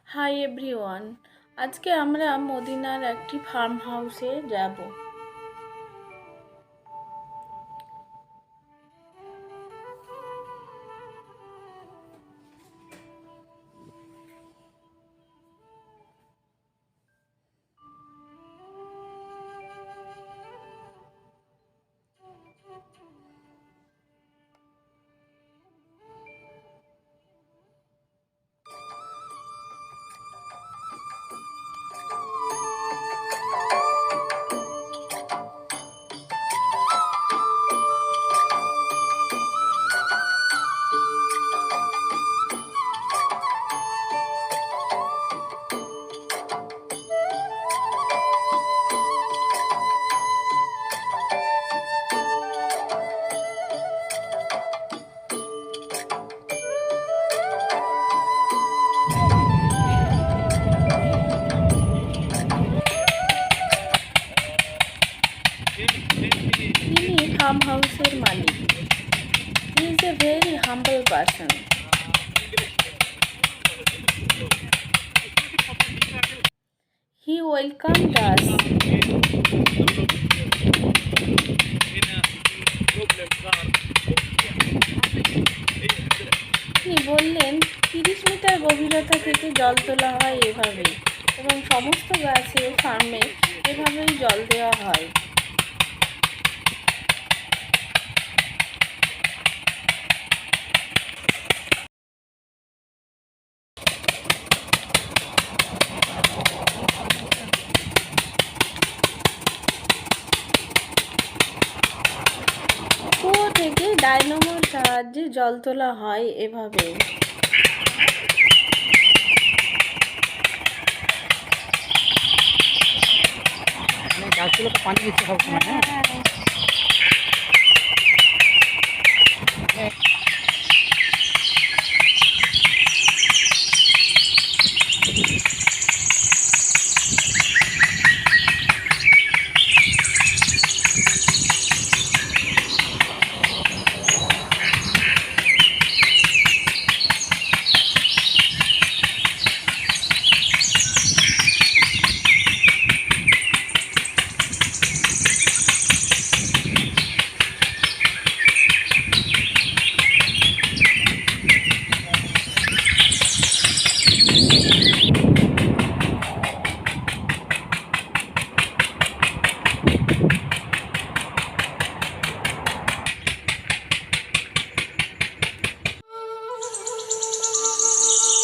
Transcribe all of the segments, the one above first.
Hi everyone, আজকে আমরা মদিনার একটি ফার্ম হাউসে যাব। তিনি ফার্ম হাউসের মালিক। He is a very humble person. He welcomed us. তিনি বললেন 30 মিটার গভীরতা থেকে জল তোলা হয় এভাবে, এবং সমস্ত গাছে ফার্মে এভাবেই জল দেওয়া হয়। কুয়ো থেকে ডায়নামোর সাহায্যে জল তোলা হয় এভাবে। গাছগুলোকে পানি দিতে হবে না।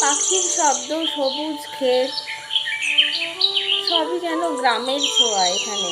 পাখির শব্দ, সবুজ ক্ষেত, সবই যেন গ্রামের ছোঁয়া এখানে।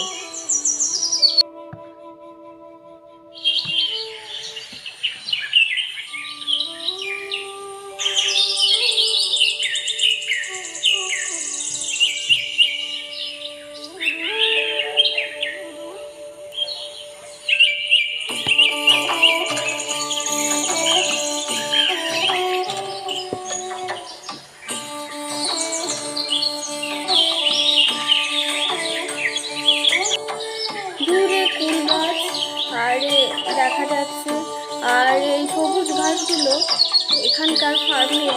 দূরে কুল গাছ আর দেখা যাচ্ছে, আর এই সবুজ ঘাসগুলো এখানকার ফার্মে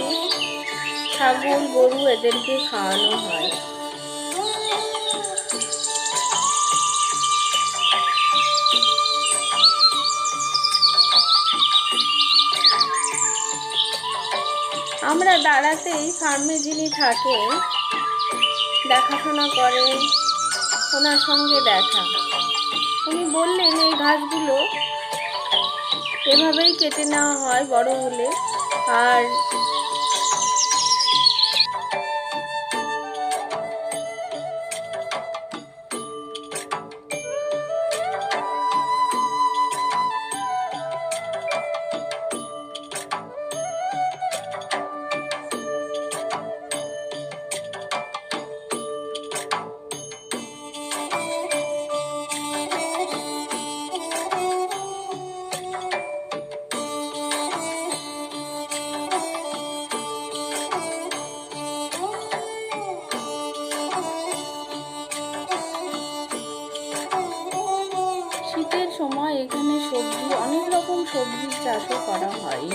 ছাগল গরু এদেরকে খাওয়ানো হয়। আমরা দাঁড়াতেই ফার্মে যিনি থাকেন, দেখাশোনা করেন, ওনার সঙ্গে দেখা। উনি বললেন এই ঘাসগুলো এভাবেই কেটে নেওয়া হয় বড় হলে, আর শীতের সময় এখানে সবজি, অনেক রকম সবজির চাষও করা হয়।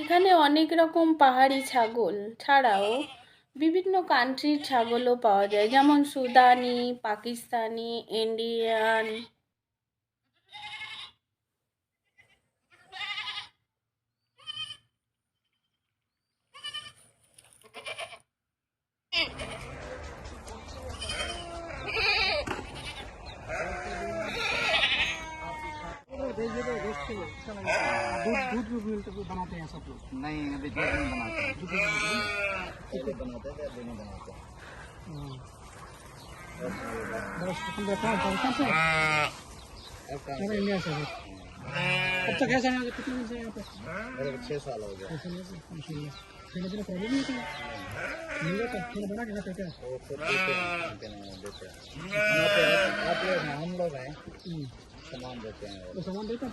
এখানে অনেক রকম পাহাড়ি ছাগল ছাড়াও বিভিন্ন কান্ট্রির ছাগলও পাওয়া যায়, যেমন সুদানি, পাকিস্তানি, ইন্ডিয়ান। दूध भी बनाते हैं सब लोग। नहीं, अभी दूध नहीं बनाते हैं। दूध नहीं बनाते हैं। पहले बनाते थे, अभी नहीं बनाते। बस तुम देखो पाकिस्तान से अरे इंडिया से अब तक कैसे आए? कितने दिन से यहाँ पे? मेरे को 6 साल हो गए। खाने पीने प्रॉब्लम नहीं होती? मिल जाता खाना बना के खाते क्या? वो खुद देते हैं। आप लोग हैं, हम लोग हैं, सामान देते हैं। वो सामान देते हैं,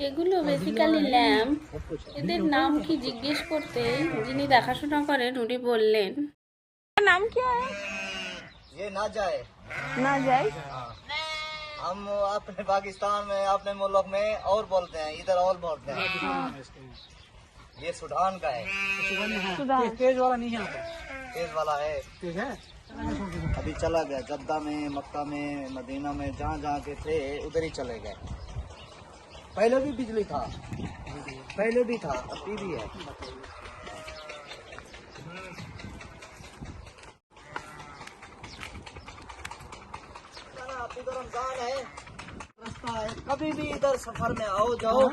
এগুলো বেসিক্যালি ল্যাম্প। এদের নাম কি জিজ্ঞেস করতে যিনি দেখাশোনা করেন উনি বললেন, নাম কি है? ये ना जाए। না যায়। हम अपने पाकिस्तान में, अपने मुल्क में और बोलते हैं, इधर और बोलते हैं। ये सुडान का है। तेज वाला नहीं है यहाँ पर। तेज वाला है। तेज है अभी चला गया जद्दा में, मक्का में, मदीना में, जहाँ जहाँ के थे उधर ही चले गए। पहले भी बिजली था, पहले भी था, अभी भी है। इधर रमजान है, रास्ता है, कभी भी इधर सफर में आओ जाओ।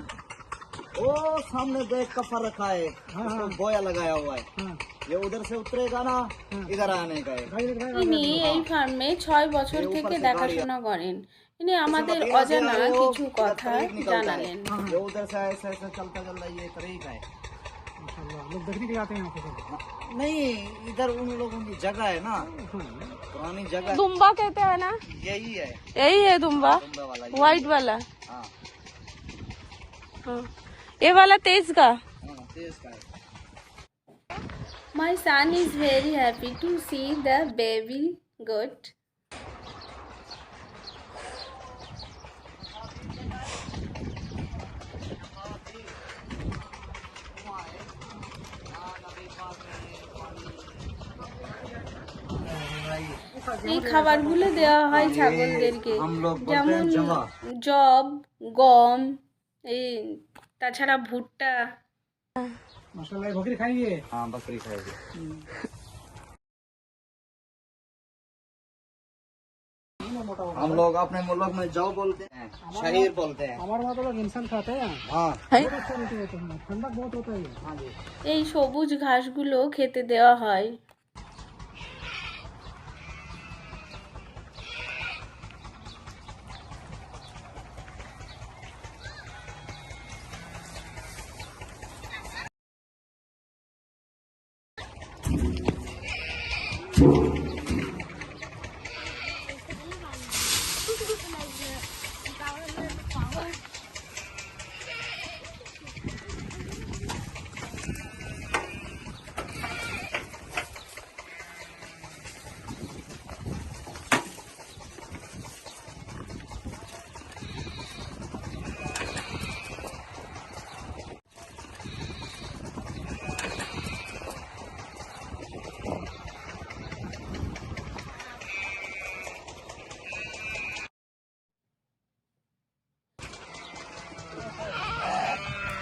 वो सामने देख कफर रखा है, उसको गोया लगाया हुआ है। ये उधर से उतरेगा ना, इधर आने का है। তিনি এই ফার্মে 6 বছর থেকে দেখাশোনা করেন। তিনি আমাদের অজানা কিছু কথা জানালেন। ये उधर से ऐसे ऐसे चलता चलता ये तरीका है। लोग देखने के आते हैं यहाँ पे। नहीं, इधर उन लोगों की जगह है ना, पुरानी जगह। दुम्बा कहते हैं ना? यही है, यही है दुम्बा, दुम्बा वाला ये। व्हाइट वाला। हाँ हाँ, ये वाला तेज का। हाँ, तेज का है। My son is very happy to see the baby goat. এই খাবারগুলো দেওয়া হয় ছাগলদেরকে, যেমন জব, গম, এই তাছাড়া ভুট্টা। माशाल्लाह बकरी खाएंगे। हाँ, बकरी खाएगी। हम लोग अपने मुल्क में जौ बोलते हैं, शहीर बोलते हैं। हमारे वहाँ तो लोग इंसान खाते हैं। हाँ, बहुत अच्छा मीठा होता है, ठंडक बहुत होता है। हाँ जी। এই সবুজ ঘাসগুলো খেতে দেওয়া হয়।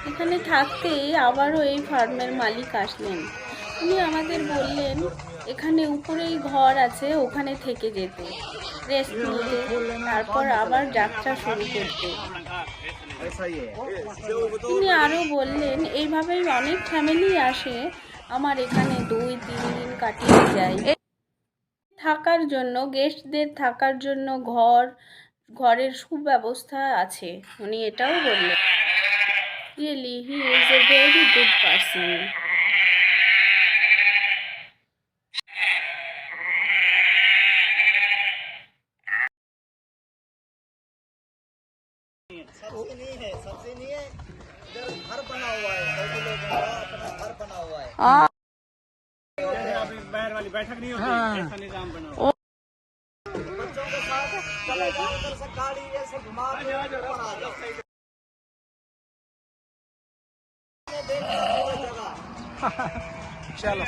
এখানে থাকতেই আবারও এই ফার্মের মালিক আসলেন। উনি আমাদের বললেন এখানে উপরেই ঘর আছে, ওখানে থেকে যেতে, রেস্ট নিতে, তারপর আবার যাত্রা শুরু করতে। তিনি আরও বললেন এইভাবেই অনেক ফ্যামিলি আসে আমার এখানে 2-3 দিন কাটিয়ে যায়। থাকার জন্য, গেস্টদের থাকার জন্য ঘরের সুব্যবস্থা আছে, উনি এটাও বললেন। Really, he is a very good person. सबसे नहीं है, सबसे नहीं है। इधर घर बना हुआ है, सभी लोगों का अपना घर बना हुआ है। बाहर वाली बैठक नहीं होती, ऐसा निजाम बना हुआ है। बच्चों के साथ चले जाओ, उधर से गाड़ी ऐसे घुमा के ऊपर आ जाओ। चलो